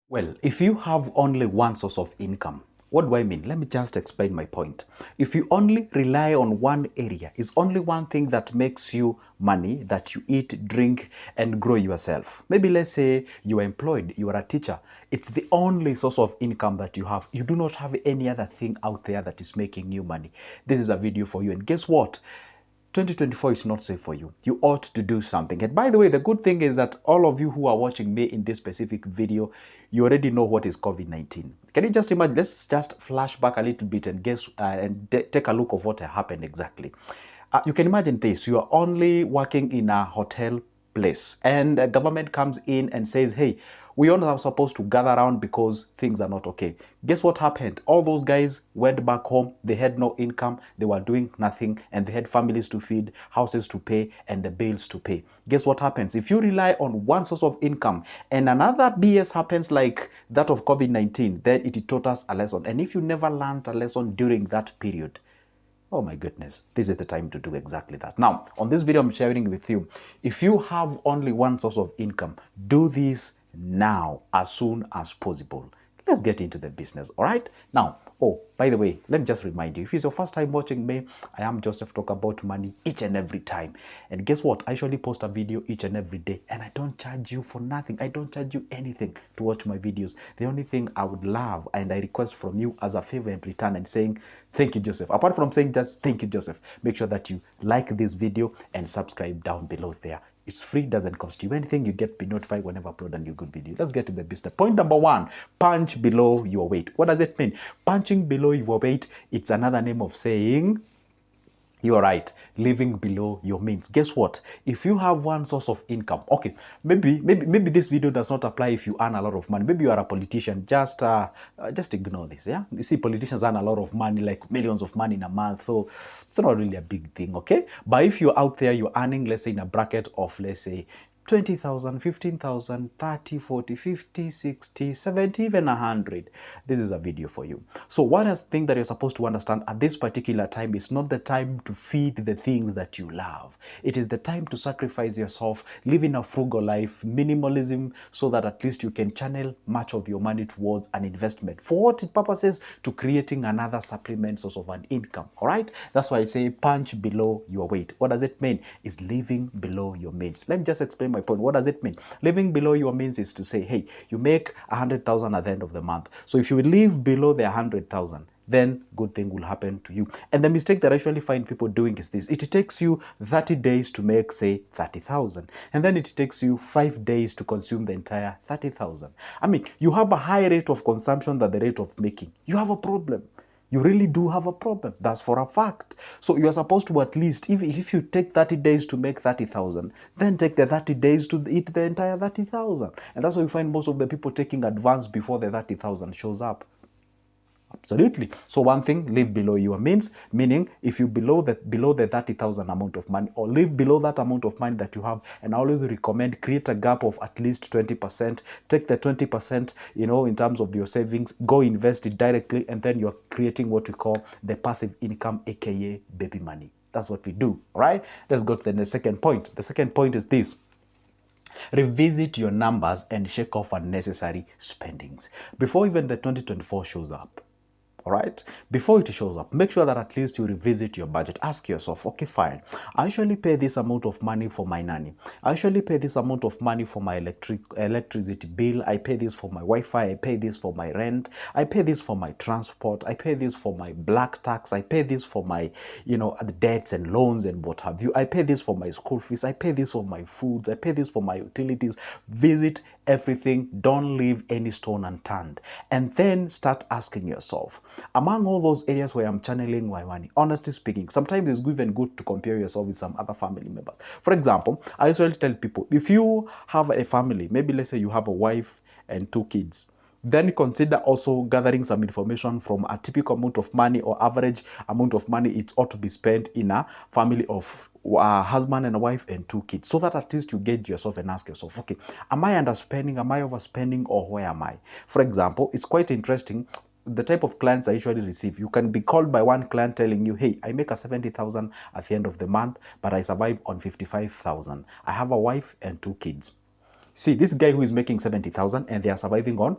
Well, if you have only one source of income, what do I mean? Let me just explain my point. If you only rely on one area, it's only one thing that makes you money that you eat, drink, and grow yourself. Maybe let's say you are employed, you are a teacher. It's the only source of income that you have. You do not have any other thing out there that is making you money. This is a video for you. And guess what? 2024 is not safe for you. You ought to do something. And by the way, the good thing is that all of you who are watching me in this specific video, you already know what is COVID-19. Can you just imagine? Let's just flash back a little bit and take a look of what happened exactly. You can imagine this. You are only working in a hotel place and the government comes in and says, hey, we are not supposed to gather around because things are not okay. Guess what happened? All those guys went back home. They had no income. They were doing nothing and they had families to feed, houses to pay, and the bills to pay. Guess what happens? If you rely on one source of income and another BS happens like that of COVID-19, then it taught us a lesson. And if you never learned a lesson during that period, oh my goodness, this is the time to do exactly that. Now, on this video, I'm sharing with you, if you have only one source of income, do this now as soon as possible. Let's get into the business, all right? Now, oh, by the way, let me just remind you, if it's your first time watching me, I am Joseph, talk about money each and every time. And guess what? I usually post a video each and every day, and I don't charge you for nothing. I don't charge you anything to watch my videos. The only thing I would love and I request from you as a favor in return and saying, thank you, Joseph. Apart from saying just thank you, Joseph, make sure that you like this video and subscribe down below there. It's free, doesn't cost you anything. You get notified whenever I upload a new good video. Let's get to the business. Point number one, punch below your weight. What does it mean? Punching below your weight, it's another name of saying you are right, living below your means. Guess what? If you have one source of income, okay, maybe this video does not apply if you earn a lot of money. Maybe you are a politician. Just ignore this. Yeah, you see, politicians earn a lot of money, like millions of money in a month, so it's not really a big thing. Okay, but if you're out there, you're earning, let's say, in a bracket of, let's say, 20,000, 15,000, 30, 40, 50, 60, 70, even 100. This is a video for you. So one thing that you're supposed to understand at this particular time is not the time to feed the things that you love. It is the time to sacrifice yourself, living a frugal life, minimalism, so that at least you can channel much of your money towards an investment. For what purposes? To creating another supplement source of an income. All right? That's why I say punch below your weight. What does it mean? It's living below your means. Let me just explain my point. What does it mean? Living below your means is to say, hey, you make 100,000 at the end of the month. So if you live below the 100,000, then good thing will happen to you. And the mistake that I usually find people doing is this. It takes you 30 days to make, say, 30,000. And then it takes you 5 days to consume the entire 30,000. I mean, you have a high rate of consumption than the rate of making. You have a problem. You really do have a problem. That's for a fact. So you are supposed to at least, if you take 30 days to make 30,000, then take the 30 days to eat the entire 30,000. And that's why you find most of the people taking advance before the 30,000 shows up. Absolutely. So one thing, live below your means, meaning if you below the 30,000 amount of money or live below that amount of money that you have, and I always recommend create a gap of at least 20%. Take the 20%, in terms of your savings, go invest it directly, and then you're creating what we call the passive income, aka baby money. That's what we do. All right. Let's go to the second point. The second point is this. Revisit your numbers and shake off unnecessary spendings before even the 2024 shows up. All right, before it shows up, make sure that at least you revisit your budget. Ask yourself, okay, fine, I usually pay this amount of money for my nanny. I usually pay this amount of money for my electricity bill. I pay this for my Wi-Fi. I pay this for my rent. I pay this for my transport. I pay this for my black tax. I pay this for my, the debts and loans and what have you. I pay this for my school fees. I pay this for my foods. I pay this for my utilities. Visit everything. Don't leave any stone unturned. And then start asking yourself, among all those areas where I'm channeling my money, honestly speaking, sometimes it's even good to compare yourself with some other family members. For example, I usually tell people, if you have a family, maybe let's say you have a wife and 2 kids, then consider also gathering some information from a typical amount of money or average amount of money it ought to be spent in a family of a husband and a wife and 2 kids, so that at least you gauge yourself and ask yourself, okay, am I underspending, am I overspending, or where am I? For example, it's quite interesting the type of clients I usually receive. You can be called by one client telling you, hey, I make a 70,000 at the end of the month, but I survive on 55,000. I have a wife and 2 kids. See, this guy who is making 70,000 and they are surviving on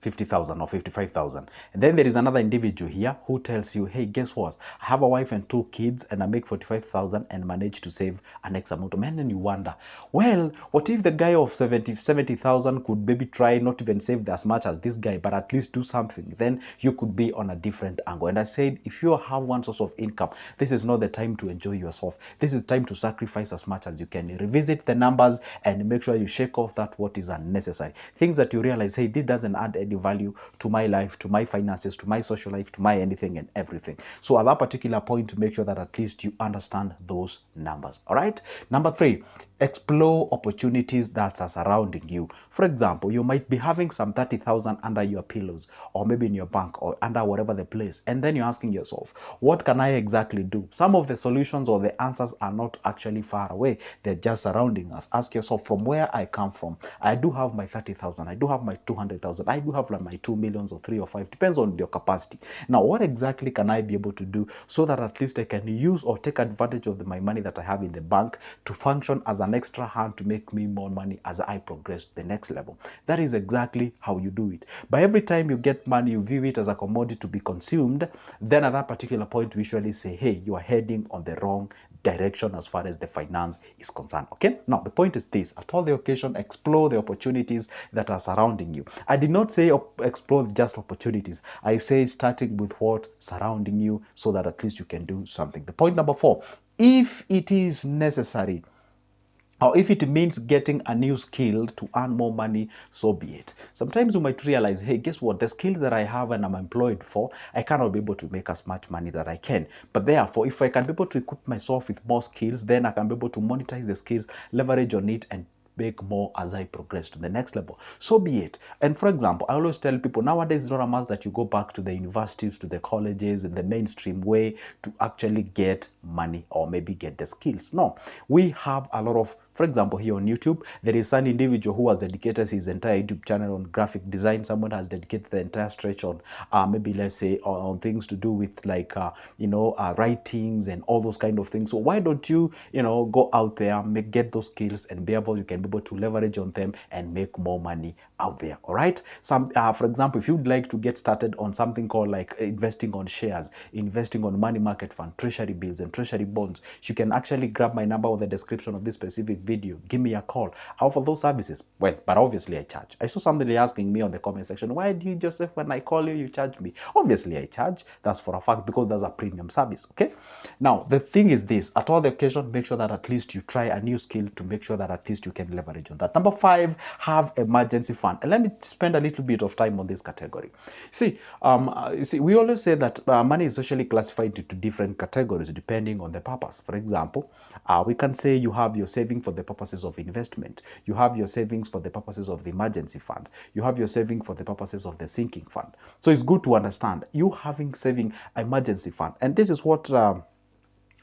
50,000 or 55,000. And then there is another individual here who tells you, hey, guess what? I have a wife and 2 kids and I make 45,000 and manage to save an X amount of money. And then you wonder, well, what if the guy of 70,000 could maybe try not even save as much as this guy, but at least do something? Then you could be on a different angle. And I said, if you have one source of income, this is not the time to enjoy yourself. This is time to sacrifice as much as you can. Revisit the numbers and make sure you shake off that what is unnecessary. Things that you realize, hey, this doesn't add any value to my life, to my finances, to my social life, to my anything and everything. So at that particular point, make sure that at least you understand those numbers. All right. Number 3, explore opportunities that are surrounding you. For example, you might be having some 30,000 under your pillows, or maybe in your bank, or under whatever the place. And then you're asking yourself, what can I exactly do? Some of the solutions or the answers are not actually far away. They're just surrounding us. Ask yourself, from where I come from, I do have my 30,000, I do have my 200,000, I do have like my 2 millions or 3 or 5, depends on your capacity. Now, what exactly can I be able to do so that at least I can use or take advantage of my money that I have in the bank to function as an extra hand to make me more money as I progress to the next level? That is exactly how you do it. By every time you get money, you view it as a commodity to be consumed. Then at that particular point, we usually say, hey, you are heading on the wrong direction as far as the finance is concerned. Okay, now the point is this: at all the occasion, explore the opportunities that are surrounding you. I did not say explore just opportunities. I say starting with what surrounding you, so that at least you can do something. The point number 4, if it is necessary, or if it means getting a new skill to earn more money, so be it. Sometimes you might realize, hey, guess what? The skill that I have and I'm employed for, I cannot be able to make as much money that I can. But therefore, if I can be able to equip myself with more skills, then I can be able to monetize the skills, leverage on it, and make more as I progress to the next level. So be it. And for example, I always tell people nowadays it's not a must that you go back to the universities, to the colleges, in the mainstream way to actually get money or maybe get the skills. No, we have a lot of, for example, here on YouTube, there is an individual who has dedicated his entire YouTube channel on graphic design. Someone has dedicated the entire stretch on maybe, let's say, on things to do with like, writings and all those kind of things. So why don't you, go out there, get those skills and be able, you can be able to leverage on them and make more money out there. All right. For example, if you'd like to get started on something called like investing on shares, investing on money market fund, treasury bills and treasury bonds, you can actually grab my number or the description of this specific video. Give me a call. I offer those services. Well, but obviously I charge. I saw somebody asking me on the comment section, why do you, Joseph, when I call you, you charge me? Obviously I charge. That's for a fact, because that's a premium service. Okay. Now, the thing is this: at all the occasion, make sure that at least you try a new skill to make sure that at least you can leverage on that. Number 5, have emergency fund. And let me spend a little bit of time on this category. See, we always say that money is socially classified into different categories depending on the purpose. For example, we can say you have your saving for the purposes of investment. You have your savings for the purposes of the emergency fund. You have your saving for the purposes of the sinking fund. So it's good to understand you having saving emergency fund. And this is what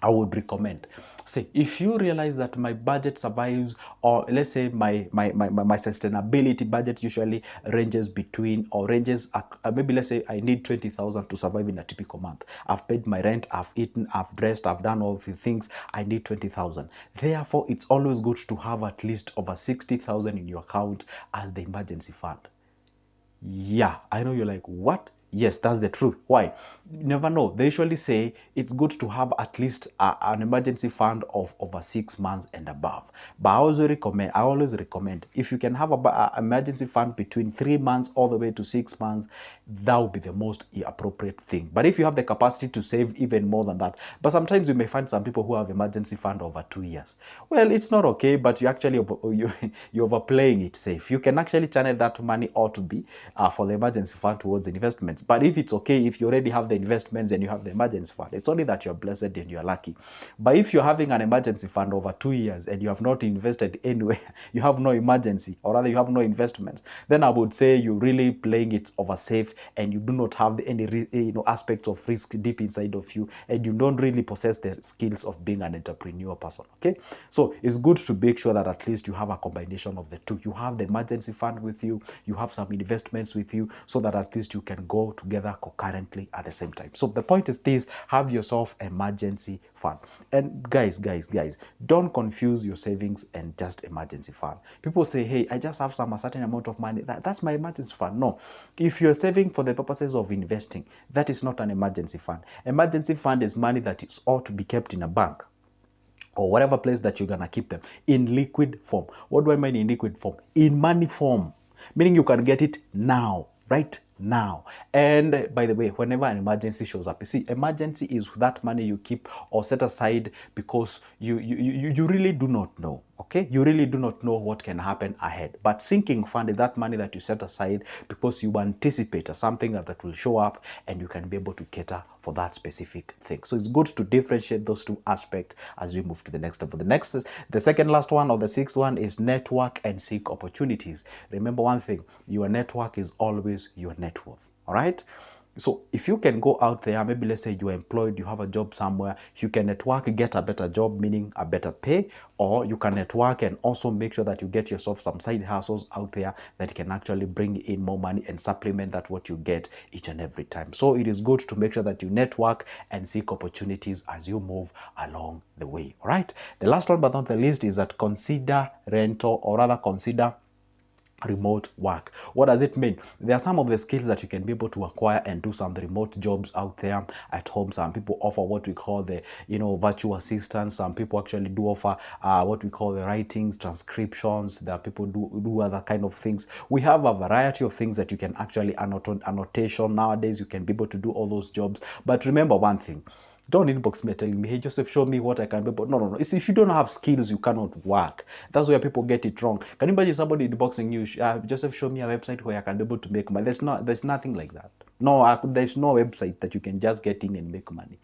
I would recommend. See, if you realize that my budget survives, or let's say my sustainability budget usually ranges between, or ranges maybe let's say I need 20,000 to survive in a typical month. I've paid my rent, I've eaten, I've dressed, I've done all the things. I need 20,000. Therefore, it's always good to have at least over 60,000 in your account as the emergency fund. Yeah, I know you're like, what? Yes, that's the truth. Why? You never know. They usually say it's good to have at least an emergency fund of over 6 months and above. But I always recommend if you can have an emergency fund between 3 months all the way to 6 months, that would be the most appropriate thing. But if you have the capacity to save even more than that, but sometimes you may find some people who have emergency fund over 2 years. Well, it's not okay, but you actually you're overplaying it safe. You can actually channel that money ought to be for the emergency fund towards investments. But if it's okay, if you already have the investments and you have the emergency fund, it's only that you're blessed and you're lucky. But if you're having an emergency fund over 2 years and you have not invested anywhere, you have no emergency, or rather you have no investments, then I would say you're really playing it over safe and you do not have any aspects of risk deep inside of you, and you don't really possess the skills of being an entrepreneur person. Okay, so it's good to make sure that at least you have a combination of the two. You have the emergency fund with you, you have some investments with you, so that at least you can go go together concurrently at the same time. So the point is this: have yourself emergency fund. And guys, don't confuse your savings and just emergency fund. People say, hey, I just have a certain amount of money, that's my emergency fund. No, if you're saving for the purposes of investing, that is not an emergency fund. Emergency fund is money that is ought to be kept in a bank or whatever place that you're gonna keep them in liquid form. What do I mean in liquid form? In money form, meaning you can get it now, right now. And by the way, whenever an emergency shows up, you see, emergency is that money you keep or set aside because you really do not know. Okay, you really do not know what can happen ahead. But sinking fund is that money that you set aside because you anticipate something that will show up and you can be able to cater for that specific thing. So it's good to differentiate those two aspects as we move to the next level. The second last one, or the sixth one, is network and seek opportunities. Remember one thing: your network is always your net worth. All right. So if you can go out there, maybe let's say you're employed, you have a job somewhere, you can network, get a better job, meaning a better pay, or you can network and also make sure that you get yourself some side hustles out there that can actually bring in more money and supplement that what you get each and every time. So it is good to make sure that you network and seek opportunities as you move along the way. All right. The last one but not the least is that consider rental, or rather consider remote work. What does it mean? There are some of the skills that you can be able to acquire and do some remote jobs out there at home. Some people offer what we call the virtual assistants. Some people actually do offer what we call the writings, transcriptions. There are people do other kind of things. We have a variety of things that you can actually annotation. Nowadays you can be able to do all those jobs. But remember one thing: don't inbox me telling me, hey, Joseph, show me what I can do. But no. It's if you don't have skills, you cannot work. That's where people get it wrong. Can you imagine somebody inboxing you, Joseph, show me a website where I can be able to make money? There's nothing like that. No, there's no website that you can just get in and make money.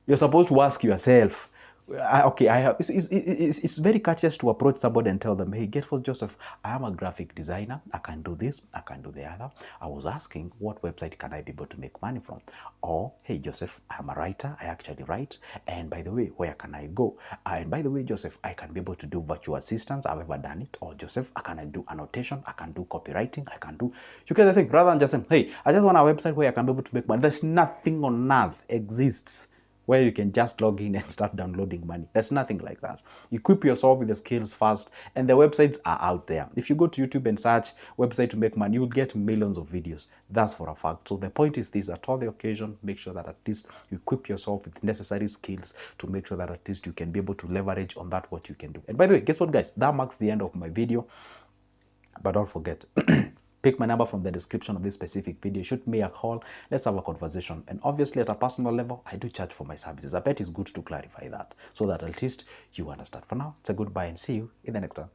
You're supposed to ask yourself, it's very courteous to approach somebody and tell them, hey, guess what, Joseph, I am a graphic designer. I can do this, I can do the other. I was asking, what website can I be able to make money from? Or, hey, Joseph, I'm a writer. I actually write. And by the way, where can I go? And by the way, Joseph, I can be able to do virtual assistants. I've ever done it. Or, Joseph, I can do annotation. I can do copywriting. You get the thing. Rather than just saying, hey, I just want a website where I can be able to make money. There's nothing on earth exists where you can just log in and start downloading money. There's nothing like that. Equip yourself with the skills first, and the websites are out there. If you go to YouTube and search website to make money, you'll get millions of videos. That's for a fact. So the point is this: at all the occasion, make sure that at least you equip yourself with necessary skills to make sure that at least you can be able to leverage on that what you can do. And by the way, guess what, guys? That marks the end of my video. But don't forget, pick my number from the description of this specific video. Shoot me a call. Let's have a conversation. And obviously, at a personal level, I do charge for my services. I bet it's good to clarify that so that at least you understand. For now, it's a goodbye and see you in the next one.